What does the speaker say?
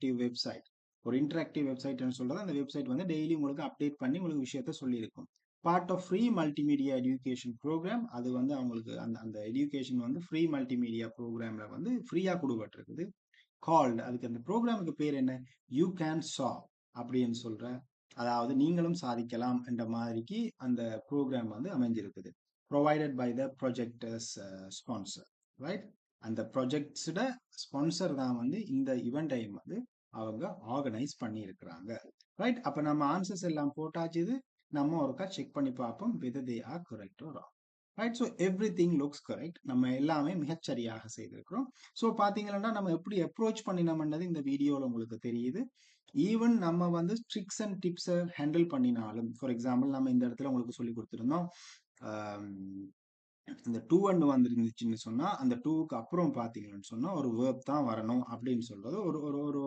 Interactive website. ஒரு interactive வெப்சைட்னு சொல்றது அந்த வெப்சைட் வந்து டெய்லி உங்களுக்கு அப்டேட் பண்ணி உங்களுக்கு விஷயத்த சொல்லியிருக்கும். Part of free multimedia education programme. அது வந்து அவங்களுக்கு அந்த அந்த எஜுகேஷன் வந்து ஃப்ரீ மல்டிமீடியா ப்ரோக்ராம்ல வந்து ஃப்ரீயா கொடுக்கப்பட்டிருக்குது. கால்டு, அதுக்கு அந்த ப்ரோக்ராமுக்கு பேர் என்ன, யூ கேன் சால்வ் அப்படின்னு சொல்ற, அதாவது நீங்களும் சாதிக்கலாம் என்ற மாதிரிக்கு அந்த ப்ரோக்ராம் வந்து அமைஞ்சிருக்குது. Provided by the projectors sponsor, right. அந்த ப்ரொஜெக்ட்ஸோட ஸ்பான்சர் தான் வந்து இந்த ஈவெண்ட்டையும் வந்து அவங்க ஆர்கனைஸ் பண்ணி இருக்கிறாங்க, ரைட். அப்ப நம்ம ஆன்சர்ஸ் எல்லாம் போட்டாச்சு. நம்ம ஒருக்கா செக் பண்ணி பார்ப்போம் whether they are correct or wrong. Right. So every thing looks correct. நம்ம எல்லாமே மிகச்சரியாக செய்திருக்கிறோம். ஸோ பார்த்தீங்கன்னா நம்ம எப்படி அப்ரோச் பண்ணினோம்ன்றது இந்த வீடியோவில் உங்களுக்கு தெரியுது. ஈவன் நம்ம வந்து ட்ரிக்ஸ் அண்ட் டிப்ஸை ஹேண்டில் பண்ணினாலும், ஃபார் எக்ஸாம்பிள் நம்ம இந்த இடத்துல உங்களுக்கு சொல்லி கொடுத்துருந்தோம், இந்த டூ அண்ட் வந்துருந்துச்சுன்னு சொன்னா அந்த டூக்கு அப்புறம் பார்த்தீங்கன்னு சொன்னா ஒரு வேர்ப் தான் வரணும் அப்படின்னு சொல்றது ஒரு ஒரு ஒரு